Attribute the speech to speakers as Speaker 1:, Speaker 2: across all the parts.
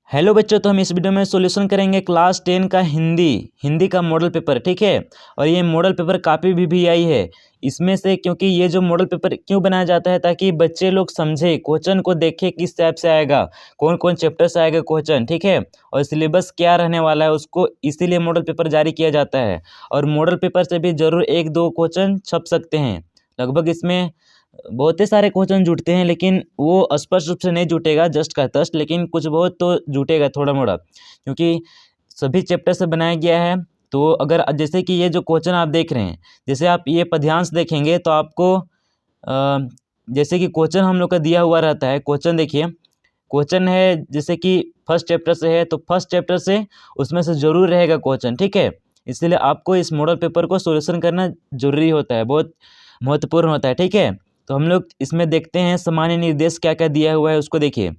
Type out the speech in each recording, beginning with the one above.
Speaker 1: Hello बच्चों, तो हम इस वीडियो में सॉल्यूशन करेंगे क्लास 10 का हिंदी का मॉडल पेपर। ठीक है। और ये मॉडल पेपर काफ़ी भी आई है इसमें से, क्योंकि ये जो मॉडल पेपर क्यों बनाया जाता है ताकि बच्चे लोग समझे, क्वेश्चन को देखे किस टाइप से आएगा, कौन कौन चैप्टर से आएगा क्वेश्चन। ठीक है। और सिलेबस क्या रहने वाला है उसको, इसीलिए मॉडल पेपर जारी किया जाता है। और मॉडल पेपर से भी जरूर एक दो क्वेश्चन छप सकते हैं। लगभग इसमें बहुत ही सारे क्वेश्चन जुटते हैं, लेकिन वो स्पष्ट रूप से नहीं जुटेगा जस्ट का तस्ट, लेकिन कुछ बहुत तो जुटेगा थोड़ा मोड़ा, क्योंकि सभी चैप्टर से बनाया गया है। तो अगर जैसे कि ये जो क्वेश्चन आप देख रहे हैं, जैसे आप ये ध्यान से देखेंगे तो आपको जैसे कि क्वेश्चन हम लोग का दिया हुआ रहता है। क्वेश्चन देखिए, क्वेश्चन है जैसे कि फर्स्ट चैप्टर से है, तो फर्स्ट चैप्टर से उसमें से जरूर रहेगा क्वेश्चन। ठीक है। इसलिए आपको इस मॉडल पेपर को सॉल्यूशन करना जरूरी होता है, बहुत महत्वपूर्ण होता है। ठीक है। तो हम लोग इसमें देखते हैं सामान्य निर्देश क्या क्या दिया हुआ है उसको देखिए।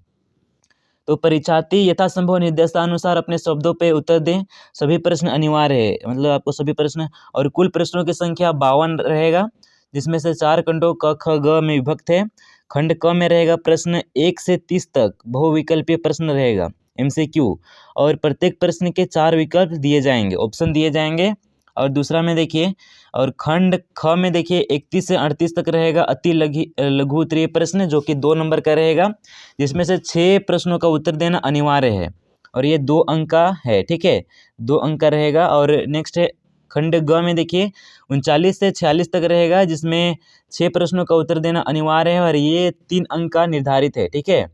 Speaker 1: तो परीक्षार्थी यथासंभव निर्देशानुसार अपने शब्दों पे उत्तर दें। सभी प्रश्न अनिवार्य है, मतलब आपको सभी प्रश्न, और कुल प्रश्नों की संख्या 52 रहेगा, जिसमें से 4 खंडों क ख ग में विभक्त है। खंड क में रहेगा प्रश्न 1 से 30 तक बहुविकल्पीय प्रश्न रहेगा, MCQ, और प्रत्येक प्रश्न के 4 विकल्प दिए जाएंगे, ऑप्शन दिए जाएंगे। और दूसरा में देखिए, और खंड ख में देखिए 31 से 38 तक रहेगा अति लघु उत्तरीय प्रश्न, जो कि 2 नंबर का रहेगा, जिसमें से 6 प्रश्नों का उत्तर देना अनिवार्य है, और ये 2 अंक का है। ठीक है, 2 अंक का रहेगा। और नेक्स्ट है खंड ग में देखिए 39 से 46 तक रहेगा, जिसमें 6 प्रश्नों का उत्तर देना अनिवार्य है, और ये 3 अंक का निर्धारित है। ठीक है।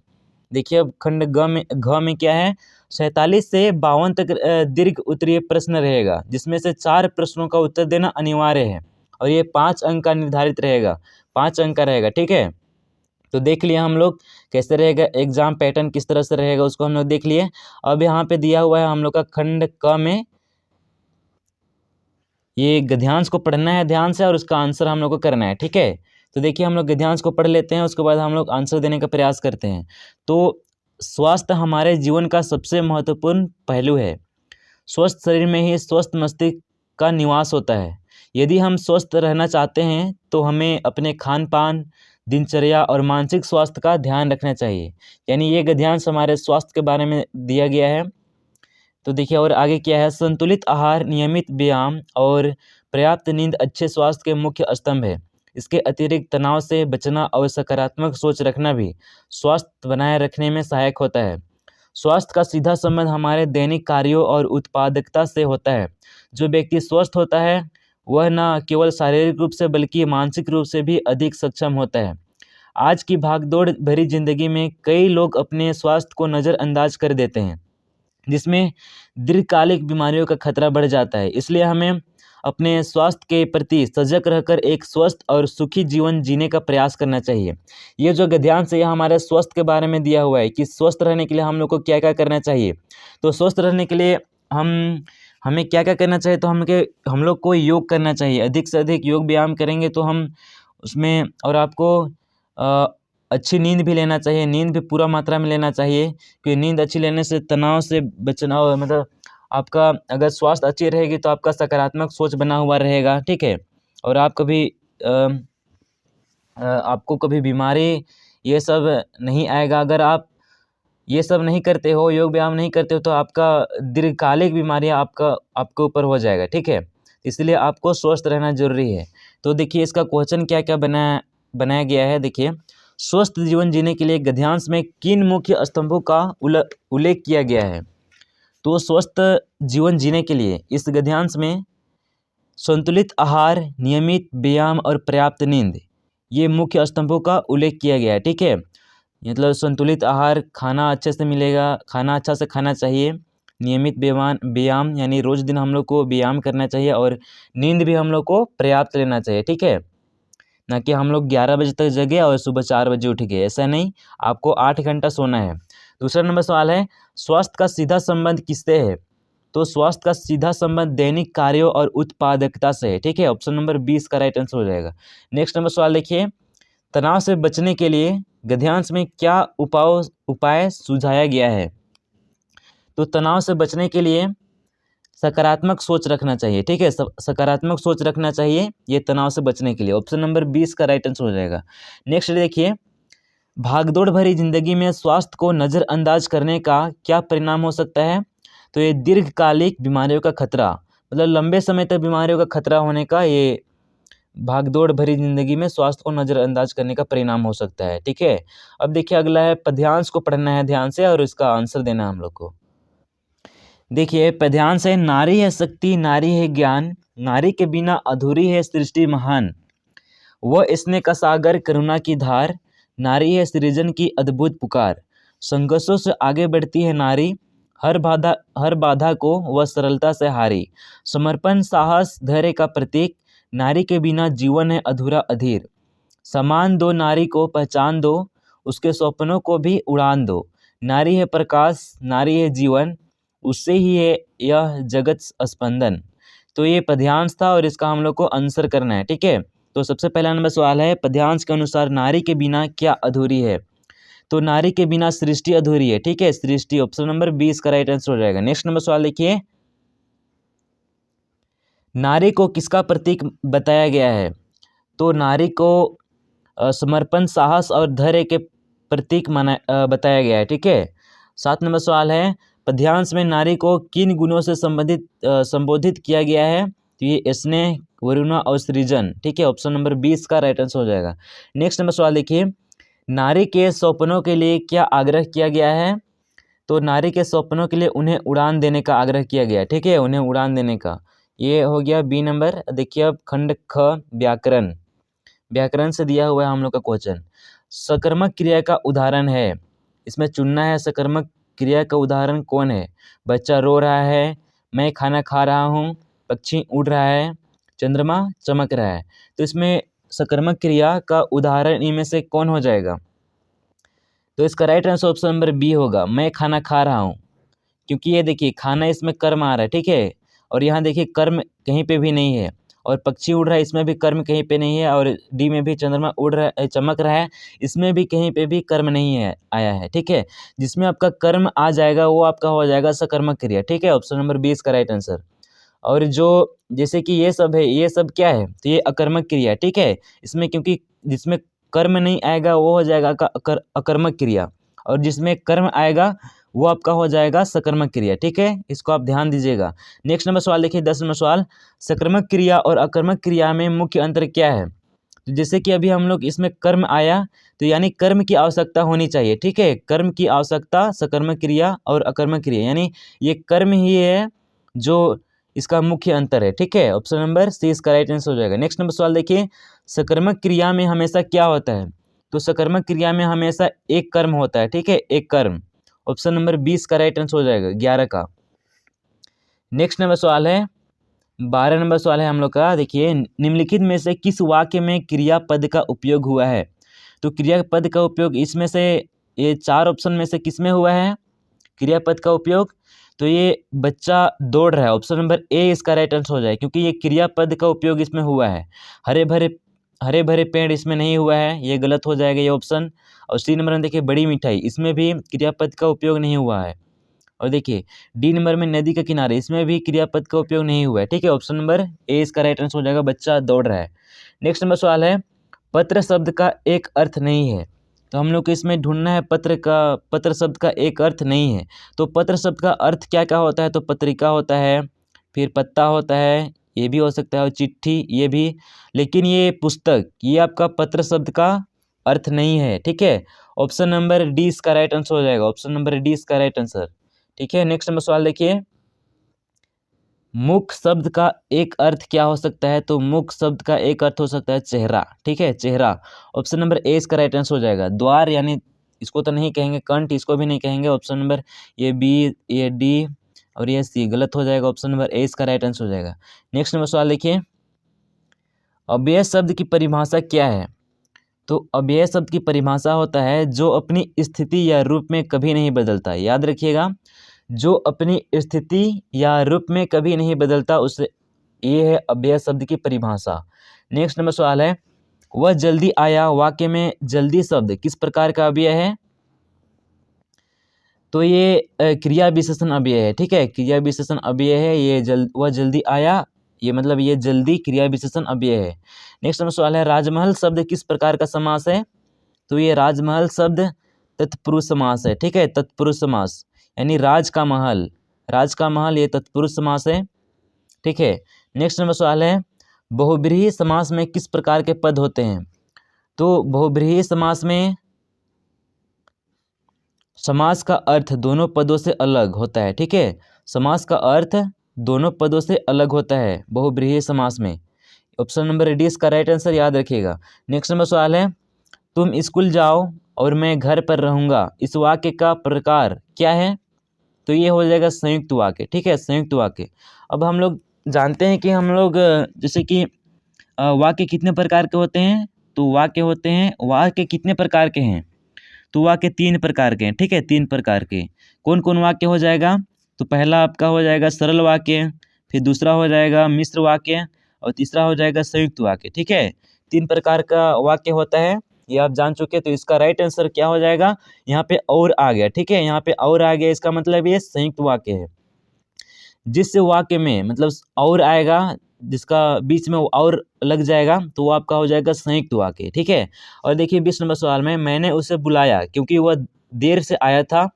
Speaker 1: देखिए अब खंड घ में क्या है, 47 से 52 तक दीर्घ उत्तरीय प्रश्न रहेगा, जिसमें से 4 प्रश्नों का उत्तर देना अनिवार्य है, और ये 5 अंक का निर्धारित रहेगा, 5 अंक का रहेगा। ठीक है। तो देख लिया हम लोग कैसे रहेगा, एग्जाम पैटर्न किस तरह से रहेगा उसको हम लोग देख लिए। अब यहाँ पे दिया हुआ है हम लोग का खंड क में, ये गद्यांश को पढ़ना है ध्यान से, और उसका आंसर हम लोग को करना है। ठीक है। तो देखिए हम लोग गद्यांश को पढ़ लेते हैं, उसके बाद हम लोग आंसर देने का प्रयास करते हैं। तो स्वास्थ्य हमारे जीवन का सबसे महत्वपूर्ण पहलू है। स्वस्थ शरीर में ही स्वस्थ मस्तिष्क का निवास होता है। यदि हम स्वस्थ रहना चाहते हैं तो हमें अपने खान पान, दिनचर्या और मानसिक स्वास्थ्य का ध्यान रखना चाहिए। यानी ये गद्यांश हमारे स्वास्थ्य के बारे में दिया गया है। तो देखिए और आगे क्या है, संतुलित आहार, नियमित व्यायाम और पर्याप्त नींद अच्छे स्वास्थ्य के मुख्य स्तंभ है। इसके अतिरिक्त तनाव से बचना और सकारात्मक सोच रखना भी स्वास्थ्य बनाए रखने में सहायक होता है। स्वास्थ्य का सीधा संबंध हमारे दैनिक कार्यों और उत्पादकता से होता है। जो व्यक्ति स्वस्थ होता है वह न केवल शारीरिक रूप से बल्कि मानसिक रूप से भी अधिक सक्षम होता है। आज की भागदौड़ भरी जिंदगी में कई लोग अपने स्वास्थ्य को नज़रअंदाज कर देते हैं, जिसमें दीर्घकालिक बीमारियों का खतरा बढ़ जाता है। इसलिए हमें अपने स्वास्थ्य के प्रति सजग रहकर एक स्वस्थ और सुखी जीवन जीने का प्रयास करना चाहिए। ये जो गद्यांश है ये हमारे स्वास्थ्य के बारे में दिया हुआ है कि स्वस्थ रहने के लिए हम लोग को क्या क्या करना चाहिए। तो स्वस्थ रहने के लिए हमें क्या क्या करना चाहिए, तो हम लोग को योग करना चाहिए। अधिक से अधिक योग व्यायाम करेंगे तो हम उसमें, और आपको अच्छी नींद भी लेना चाहिए, नींद भी पूरा मात्रा में लेना चाहिए, क्योंकि नींद अच्छी लेने से तनाव से बचना, और मतलब आपका अगर स्वास्थ्य अच्छी रहेगी तो आपका सकारात्मक सोच बना हुआ रहेगा। ठीक है। और आप कभी आपको कभी बीमारी ये सब नहीं आएगा। अगर आप ये सब नहीं करते हो, योग व्यायाम नहीं करते हो, तो आपका दीर्घकालिक बीमारियाँ आपके ऊपर हो जाएगा। ठीक है। इसलिए आपको स्वस्थ रहना जरूरी है। तो देखिए इसका क्वेश्चन क्या क्या बनाया गया है। देखिए, स्वस्थ जीवन जीने के लिए गद्यांश में किन मुख्य स्तंभों का उल्लेख किया गया है। तो स्वस्थ जीवन जीने के लिए इस गद्यांश में संतुलित आहार, नियमित व्यायाम और पर्याप्त नींद, ये मुख्य स्तंभों का उल्लेख किया गया है। ठीक है। मतलब संतुलित आहार, खाना अच्छे से मिलेगा, खाना अच्छा से खाना चाहिए। नियमित व्यायाम यानी रोज दिन हम लोग को व्यायाम करना चाहिए, और नींद भी हम लोग को पर्याप्त लेना चाहिए। ठीक है। ना कि हम लोग 11 बजे तक जगे और सुबह 4 बजे उठ गए, ऐसा नहीं, आपको 8 घंटा सोना है। दूसरा नंबर सवाल है, स्वास्थ्य का सीधा संबंध किससे है। तो स्वास्थ्य का सीधा संबंध दैनिक कार्यों और उत्पादकता से है। ठीक है। ऑप्शन नंबर 20 का राइट आंसर हो जाएगा। नेक्स्ट नंबर सवाल देखिए, तनाव से बचने के लिए गद्यांश में क्या उपाय सुझाया गया है। तो तनाव से बचने के लिए सकारात्मक सोच रखना चाहिए। ठीक है। सकारात्मक सोच रखना चाहिए ये तनाव से बचने के लिए। ऑप्शन नंबर 20 का राइट आंसर हो जाएगा। नेक्स्ट देखिए, भागदौड़ भरी जिंदगी में स्वास्थ्य को नज़रअंदाज करने का क्या परिणाम हो सकता है? तो ये दीर्घकालिक बीमारियों का खतरा, मतलब लंबे समय तक बीमारियों का खतरा होने का ये भागदौड़ भरी जिंदगी में स्वास्थ्य को नज़रअंदाज करने का परिणाम हो सकता है। ठीक है, अब देखिए अगला है, पद्यांश को पढ़ना है ध्यान से और इसका आंसर देना है हम लोग को। देखिए पद्यांश है, नारी है शक्ति, नारी है ज्ञान, नारी के बिना अधूरी है सृष्टि महान, वह स्नेह का सागर करुणा की धार, नारी है सृजन की अद्भुत पुकार, संघर्षों से आगे बढ़ती है नारी, हर बाधा को वह सरलता से हारी, समर्पण साहस धैर्य का प्रतीक, नारी के बिना जीवन है अधूरा अधीर, सम्मान दो नारी को पहचान दो, उसके सपनों को भी उड़ान दो, नारी है प्रकाश नारी है जीवन, उससे ही है यह जगत स्पंदन। तो ये पद्यांश था और इसका हम लोग को आंसर करना है। ठीक है, तो सबसे पहला नंबर सवाल है, पद्यांश के अनुसार नारी के बिना क्या अधूरी है? तो नारी के बिना सृष्टि अधूरी है। ठीक है, सृष्टि ऑप्शन नंबर 20 का राइट आंसर हो जाएगा। नेक्स्ट नंबर सवाल देखिए, नारी को किसका प्रतीक बताया गया है? तो नारी को समर्पण साहस और धैर्य के प्रतीक बताया गया है। ठीक है, 7 नंबर सवाल है, पद्यांश में नारी को किन गुणों से संबोधित किया गया है? तो ये स्नेह वरुणा और सृजन। ठीक है, ऑप्शन नंबर 20 का राइट आंसर हो जाएगा। नेक्स्ट नंबर सवाल देखिए, नारी के सपनों के लिए क्या आग्रह किया गया है? तो नारी के सपनों के लिए उन्हें उड़ान देने का आग्रह किया गया है। ठीक है, उन्हें उड़ान देने का, ये हो गया बी नंबर। देखिए अब खंड ख, व्याकरण, व्याकरण से दिया हुआ है हम लोग का क्वेश्चन, सकर्मक क्रिया का उदाहरण है, इसमें चुनना है सकर्मक क्रिया का उदाहरण कौन है? बच्चा रो रहा है, मैं खाना खा रहा हूँ, पक्षी उड़ रहा है, चंद्रमा चमक रहा है। तो इसमें सकर्मक क्रिया का उदाहरण इनमें से कौन हो जाएगा? तो इसका right answer option number B होगा, मैं खाना खा रहा हूँ, क्योंकि ये देखिए खाना इसमें कर्म आ रहा है। ठीक है, और यहाँ देखिए कर्म कहीं पे भी नहीं है, और पक्षी उड़ रहा है इसमें भी कर्म कहीं पे नहीं है, और डी में भी चंद्रमा उड़ रहा है चमक रहा है, इसमें भी कहीं पे भी कर्म नहीं है आया है। ठीक है, जिसमें आपका कर्म आ जाएगा वो आपका हो जाएगा सकर्मक क्रिया। ठीक है, ऑप्शन नंबर 20 का राइट आंसर। और जो जैसे कि ये सब है, ये सब क्या है? तो ये अकर्मक क्रिया। ठीक है, इसमें क्योंकि जिसमें कर्म नहीं आएगा वो हो जाएगा अकर्मक क्रिया, और जिसमें कर्म आएगा वो आपका हो जाएगा सकर्मक क्रिया। ठीक है, इसको आप ध्यान दीजिएगा। नेक्स्ट नंबर सवाल देखिए, 10 नंबर सवाल, सकर्मक क्रिया और अकर्मक क्रिया में मुख्य अंतर क्या है? तो जैसे कि अभी हम लोग इसमें कर्म आया, तो यानी कर्म की आवश्यकता होनी चाहिए। ठीक है, कर्म की आवश्यकता सकर्मक क्रिया और अकर्मक क्रिया, यानी ये कर्म ही है जो इसका मुख्य अंतर है। ठीक है, ऑप्शन नंबर सी इसका राइट आंसर हो जाएगा। नेक्स्ट नंबर सवाल देखिए, सकर्मक क्रिया में हमेशा क्या होता है? तो सकर्मक क्रिया में हमेशा एक कर्म होता है। ठीक है, एक कर्म, ऑप्शन नंबर 20 का राइट आंसर हो जाएगा, 11 का। नेक्स्ट नंबर सवाल है, 12 नंबर सवाल है हम लोग का। देखिए, निम्नलिखित में से किस वाक्य में क्रियापद का उपयोग हुआ है? तो क्रियापद का उपयोग इसमें से ये 4 ऑप्शन में से किस में हुआ है क्रियापद का उपयोग? तो ये बच्चा दौड़ रहा है, ऑप्शन नंबर ए इसका राइट आंसर हो जाए, क्योंकि ये क्रियापद का उपयोग इसमें हुआ है। हरे भरे पेड़ इसमें नहीं हुआ है, ये गलत हो जाएगा ये ऑप्शन। और सी नंबर में देखिए, बड़ी मिठाई, इसमें भी क्रियापद का उपयोग नहीं हुआ है। और देखिए डी नंबर में नदी के किनारे, इसमें भी क्रियापद का उपयोग नहीं हुआ है। ठीक है, ऑप्शन नंबर ए इसका राइट आंसर हो जाएगा, बच्चा दौड़ रहा है। नेक्स्ट नंबर सवाल है, पत्र शब्द का एक अर्थ नहीं है। तो हम लोग को इसमें ढूंढना है पत्र शब्द का एक अर्थ नहीं है। तो पत्र शब्द का अर्थ क्या क्या होता है? तो पत्रिका होता है, फिर पत्ता होता है, ये भी हो सकता है, और चिट्ठी ये भी, लेकिन ये पुस्तक, ये आपका पत्र शब्द का अर्थ नहीं है। ठीक है, ऑप्शन नंबर डी इसका राइट आंसर हो जाएगा, ऑप्शन नंबर डी इसका राइट आंसर। ठीक है, नेक्स्ट नंबर सवाल देखिए, मुख शब्द का एक अर्थ क्या हो सकता है? तो मुख शब्द का एक अर्थ हो सकता है चेहरा। ठीक है, चेहरा, ऑप्शन नंबर ए इसका राइट आंसर हो जाएगा। द्वार यानी इसको तो नहीं कहेंगे, कंठ इसको भी नहीं कहेंगे, ऑप्शन नंबर ये बी, ये डी और ये सी गलत हो जाएगा, ऑप्शन नंबर ए इसका राइट आंसर हो जाएगा। नेक्स्ट नंबर सवाल देखिए, अव्यय शब्द की परिभाषा क्या है? तो अव्यय शब्द की परिभाषा होता है जो अपनी स्थिति या रूप में कभी नहीं बदलता। याद रखिएगा, जो अपनी स्थिति या रूप में कभी नहीं बदलता, उसे ये है अव्यय शब्द की परिभाषा। नेक्स्ट नंबर सवाल है, वह जल्दी आया, वाक्य में जल्दी शब्द किस प्रकार का अव्यय है? तो ये क्रिया विशेषण अव्यय है। ठीक है, क्रिया विशेषण अव्यय है, ये वह जल्दी आया, ये मतलब ये जल्दी क्रिया विशेषण अव्यय है। नेक्स्ट नंबर सवाल है, राजमहल शब्द किस प्रकार का समास है? तो ये राजमहल शब्द तत्पुरुष समास है, ठीक है, तत्पुरुष समास, यानी राज का महल, राज का महल ये तत्पुरुष समास है, ठीक है। नेक्स्ट नंबर सवाल है, बहुब्रीहि समास में किस प्रकार के पद होते हैं? तो बहुब्रीहि समास में समास का अर्थ दोनों पदों से अलग होता है, ठीक है, समास का अर्थ दोनों पदों से अलग होता है बहुब्रीहि समास में। ऑप्शन नंबर डी इसका राइट आंसर, याद रखिएगा। नेक्स्ट नंबर सवाल है, तुम स्कूल जाओ और मैं घर पर रहूँगा, इस वाक्य का प्रकार क्या है? तो ये हो जाएगा संयुक्त वाक्य, ठीक है, संयुक्त वाक्य। अब हम लोग जानते हैं कि हम लोग जैसे कि वाक्य कितने प्रकार के होते हैं, तो वाक्य होते हैं, वाक्य कितने प्रकार के हैं? तो वाक्य 3 प्रकार के हैं, ठीक है, 3 प्रकार के। कौन कौन वाक्य हो जाएगा? तो पहला आपका हो जाएगा सरल वाक्य, फिर दूसरा हो जाएगा मिश्र वाक्य और तीसरा हो जाएगा संयुक्त वाक्य, ठीक है। 3 प्रकार का वाक्य होता है, ये आप जान चुके हैं। तो इसका राइट आंसर क्या हो जाएगा? यहाँ पे और आ गया, ठीक है, यहाँ पे और आ गया, इसका मतलब ये संयुक्त वाक्य है। जिस वाक्य में मतलब और आएगा, जिसका बीच में और लग जाएगा, तो वो आपका हो जाएगा संयुक्त वाक्य, ठीक है। और देखिए 20 नंबर सवाल में, मैंने उसे बुलाया क्योंकि वह देर से आया था,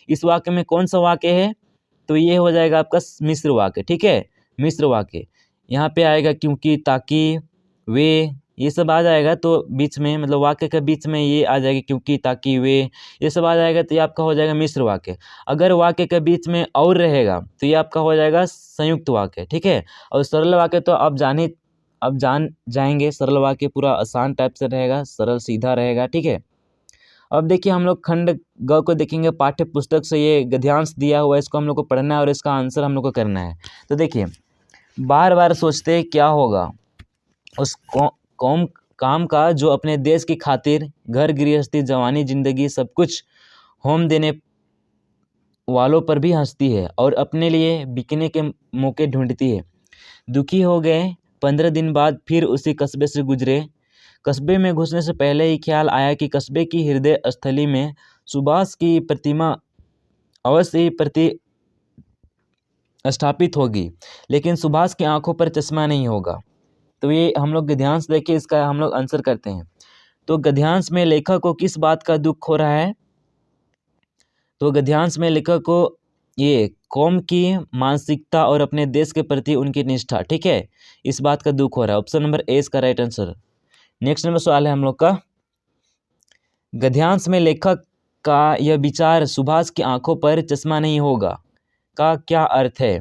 Speaker 1: इस वाक्य में कौन सा वाक्य है? तो ये हो जाएगा आपका मिश्र वाक्य, ठीक है, मिश्र वाक्य। यहाँ पे आएगा क्योंकि, ताकि, वे, ये सब आ जाएगा, तो बीच में मतलब वाक्य के बीच में ये आ जाएगा क्योंकि, ताकि, वे, ये सब आ जाएगा, तो ये आपका हो जाएगा मिश्र वाक्य। अगर वाक्य के बीच में और रहेगा तो ये आपका हो जाएगा संयुक्त वाक्य, ठीक है। और सरल वाक्य तो आप जान जाएंगे, सरल वाक्य पूरा आसान टाइप से रहेगा, सरल सीधा रहेगा, ठीक है। अब देखिए हम लोग खंड ग को देखेंगे, पाठ्य पुस्तक से ये गद्यांश दिया हुआ है, इसको हम लोग को पढ़ना है और इसका आंसर हम लोग को करना है। तो देखिए, बार बार सोचते क्या होगा उस कौम काम का जो अपने देश की खातिर घर गृहस्थी जवानी जिंदगी सब कुछ होम देने वालों पर भी हंसती है और अपने लिए बिकने के मौके ढूंढती है। दुखी हो गए 15 दिन बाद फिर उसी कस्बे से गुजरे। कस्बे में घुसने से पहले ही ख्याल आया कि कस्बे की हृदय स्थली में सुभाष की प्रतिमा अवश्य ही स्थापित होगी, लेकिन सुभाष की आंखों पर चश्मा नहीं होगा। तो ये हम लोग गद्यांश देखिए, इसका हम लोग आंसर करते हैं। तो गद्यांश में लेखक को किस बात का दुख हो रहा है? तो गद्यांश में लेखक को ये कौम की मानसिकता और अपने देश के प्रति उनकी निष्ठा, ठीक है, इस बात का दुख हो रहा है। ऑप्शन नंबर ए इसका राइट आंसर। नेक्स्ट नंबर सवाल है हम लोग का, गद्यांश में लेखक का यह विचार सुभाष की आंखों पर चश्मा नहीं होगा का क्या अर्थ है?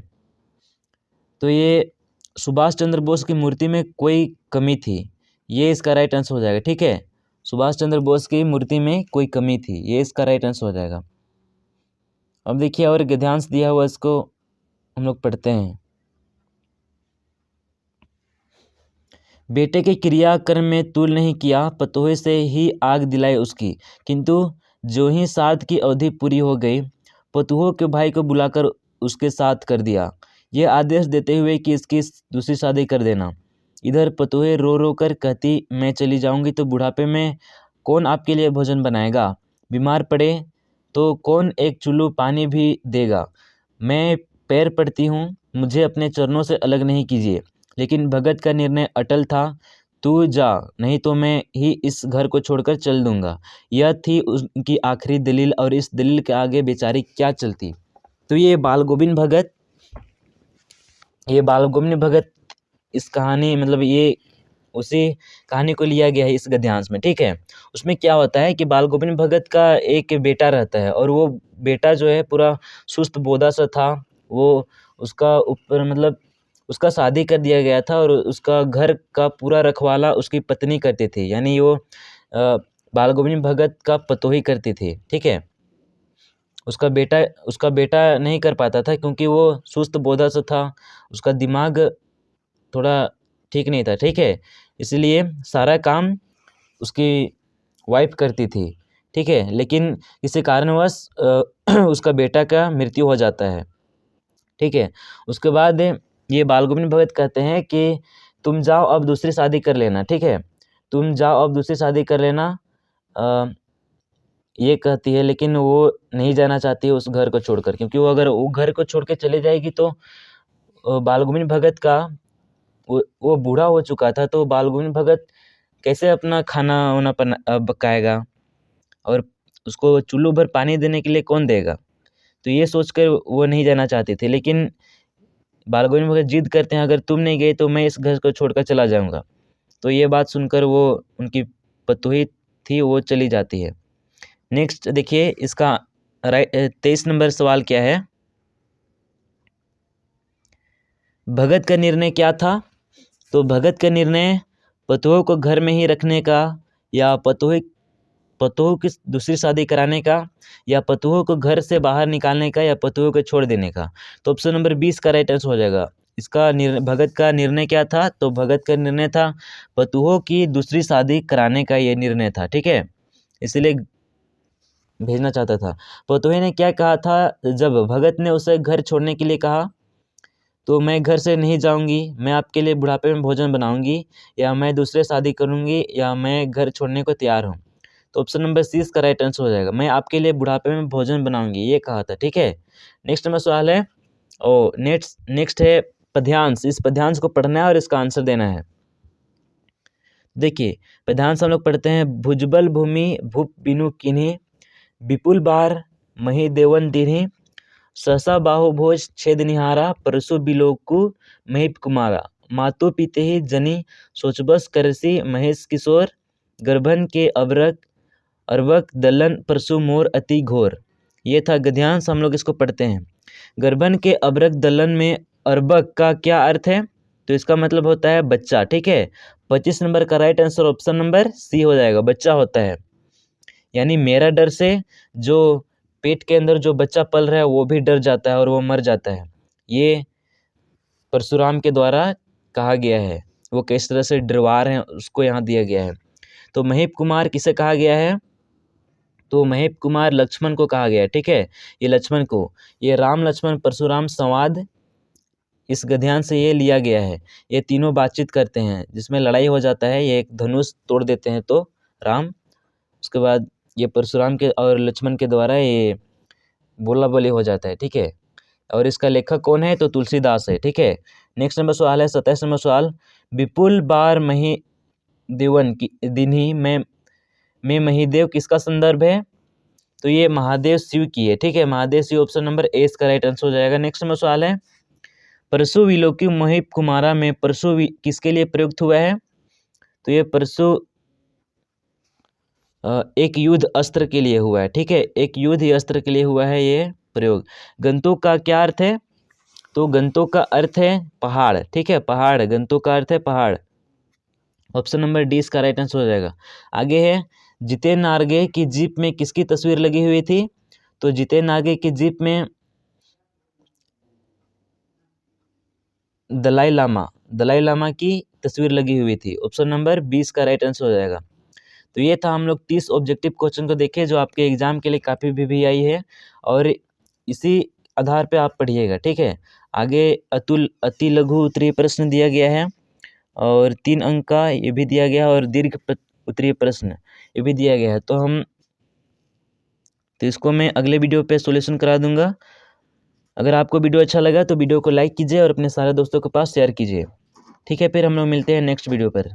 Speaker 1: तो ये सुभाष चंद्र बोस की मूर्ति में कोई कमी थी, ये इसका राइट आंसर हो जाएगा, ठीक है। सुभाष चंद्र बोस की मूर्ति में कोई कमी थी, ये इसका राइट आंसर हो जाएगा। अब देखिए और गद्यांश दिया हुआ, इसको हम लोग पढ़ते हैं। बेटे के क्रियाकर्म में तुल नहीं किया, पतोहे से ही आग दिलाई उसकी, किंतु जो ही श्राद्ध की अवधि पूरी हो गई, पतोहों के भाई को बुलाकर उसके साथ कर दिया, यह आदेश देते हुए कि इसकी दूसरी शादी कर देना। इधर पतोहे रो रो कर कहती, मैं चली जाऊंगी तो बुढ़ापे में कौन आपके लिए भोजन बनाएगा? बीमार पड़े तो कौन एक चुल्लू पानी भी देगा? मैं पैर पड़ती हूँ, मुझे अपने चरणों से अलग नहीं कीजिए। लेकिन भगत का निर्णय अटल था, तू जा, नहीं तो मैं ही इस घर को छोड़कर चल दूंगा। यह थी उनकी आखिरी दलील, और इस दलील के आगे बेचारी क्या चलती। तो ये बाल गोविंद भगत इस कहानी मतलब ये उसी कहानी को लिया गया है इस गद्यांश में, ठीक है। उसमें क्या होता है कि बाल गोविंद भगत का एक बेटा रहता है, और वो बेटा जो है पूरा सुस्त बोदा सा था। वो उसका ऊपर मतलब उसका शादी कर दिया गया था, और उसका घर का पूरा रखवाला उसकी पत्नी करती थी, यानी वो बाल गोविंद भगत का पतोही करती थी, ठीक है। उसका बेटा नहीं कर पाता था क्योंकि वो सुस्त बोधा सा था, उसका दिमाग थोड़ा ठीक नहीं था, ठीक है। इसलिए सारा काम उसकी वाइफ करती थी, ठीक है। लेकिन किसी कारणवश उसका बेटा का मृत्यु हो जाता है, ठीक है। उसके बाद ये बाल गोविंद भगत कहते हैं कि तुम जाओ अब दूसरी शादी कर लेना, ठीक है, तुम जाओ अब दूसरी शादी कर लेना, ये कहती है। लेकिन वो नहीं जाना चाहती है उस घर को छोड़कर, क्योंकि वो अगर वो घर को छोड़ के चले जाएगी तो बाल गोविंद भगत का वो बूढ़ा हो चुका था, तो बाल गोविंद भगत कैसे अपना खाना वाना पकाएगा, और उसको चुल्लू भर पानी देने के लिए कौन देगा। तो ये सोचकर वो नहीं जाना चाहते थे, लेकिन बालगोविंद मगर जिद करते हैं, अगर तुम नहीं गए तो मैं इस घर को छोड़कर चला जाऊंगा। तो ये बात सुनकर वो उनकी पतोही थी वो चली जाती है। नेक्स्ट देखिए इसका 23 नंबर सवाल क्या है। भगत का निर्णय क्या था। तो भगत का निर्णय पतोह को घर में ही रखने का, या पतोह की दूसरी शादी कराने का, या पतोह को घर से बाहर निकालने का, या पतोह को छोड़ देने का। तो ऑप्शन नंबर 20 का राइट आंसर हो जाएगा। इसका भगत का निर्णय क्या था। तो भगत का निर्णय था पतोह की दूसरी शादी कराने का, ये निर्णय था। ठीक है, इसलिए भेजना चाहता था। पतोह ने क्या कहा था, जब भगत ने उसे घर छोड़ने के लिए कहा, तो मैं घर से नहीं जाऊंगी, मैं आपके लिए बुढ़ापे में भोजन बनाऊंगी, या मैं दूसरे शादी करूंगी, या मैं घर छोड़ने को तैयार हूँ। तो ऑप्शन नंबर 30 का राइट आंसर हो जाएगा, मैं आपके लिए बुढ़ापे में भोजन बनाऊंगी, ये कहा था। ठीक है, नेक्स्ट नंबर सवाल है और नेक्स्ट है पद्यांश। इस पद्यांश को पढ़ना है और इसका आंसर देना है। देखिए पद्यांश हम लोग पढ़ते हैं। भुजबल भूमि भूप बिनु किन्हीं, विपुल बार मही देवन दिन्हीं, सहसा बाहुभोज छेद निहारा, परसु बिलोकु महीप कुमारा, मातु पीते ही जनी सोचबस करसी, महेश किशोर गर्भन के अरवक दलन परसु मोर अति घोर। ये था गद्यांश, हम लोग इसको पढ़ते हैं। गर्भन के अबरक दलन में अरबक का क्या अर्थ है। तो इसका मतलब होता है बच्चा। ठीक है, 25 नंबर का right answer option number C हो जाएगा, बच्चा होता है। यानी मेरा डर से जो पेट के अंदर जो बच्चा पल रहा है वो भी डर जाता है और वो मर जाता है। ये परशुराम के द्वारा कहा गया है, वो किस तरह से डरवा रहे हैं उसको यहाँ दिया गया है। तो महीप कुमार किसे कहा गया है। तो महीप कुमार लक्ष्मण को कहा गया है। ठीक है, ये लक्ष्मण को, ये राम लक्ष्मण परशुराम संवाद इस गद्यांश से ये लिया गया है। ये तीनों बातचीत करते हैं जिसमें लड़ाई हो जाता है, ये एक धनुष तोड़ देते हैं तो राम, उसके बाद ये परशुराम के और लक्ष्मण के द्वारा ये बोला बोली हो जाता है। ठीक है, और इसका लेखक कौन है। तो तुलसीदास है। ठीक है, नेक्स्ट नंबर सवाल है 27 नंबर सवाल। विपुल बार मही देवन की दिन्ही में महीदेव किसका संदर्भ है। तो ये महादेव शिव की है। ठीक है, Mahadev Shiv option number A इसका राइट आंसर हो जाएगा। नेक्स्ट नंबर सवाल है परशु विलोकी महीप कुमारा में परशु किसके लिए प्रयुक्त हुआ है। तो ये परशु एक युद्ध अस्त्र के लिए हुआ है। ठीक है, एक युद्ध अस्त्र के लिए हुआ है ये प्रयोग। गंतुक का क्या अर्थ है। तो गंतुक का अर्थ है पहाड़। ठीक है, पहाड़, गंतुक का अर्थ है पहाड़। ऑप्शन नंबर डी इसका राइट आंसर हो जाएगा। आगे है जितेन नार्गे की जीप में किसकी तस्वीर लगी हुई थी। तो जितेन नार्गे की जीप में दलाई लामा की तस्वीर लगी हुई थी। ऑप्शन नंबर 20 का राइट आंसर हो जाएगा। तो ये था हम लोग 30 ऑब्जेक्टिव क्वेश्चन को देखे जो आपके एग्जाम के लिए काफ़ी भी आई है, और इसी आधार पे आप पढ़िएगा। ठीक है, आगे अति लघु उत्तरीय प्रश्न दिया गया है, और 3 अंक का ये भी दिया गया है, और दीर्घ उत्तरीय प्रश्न ये भी दिया गया है। तो इसको मैं अगले वीडियो पे सॉल्यूशन करा दूंगा। अगर आपको वीडियो अच्छा लगा तो वीडियो को लाइक कीजिए और अपने सारे दोस्तों के पास शेयर कीजिए। ठीक है, फिर हम लोग मिलते हैं नेक्स्ट वीडियो पर।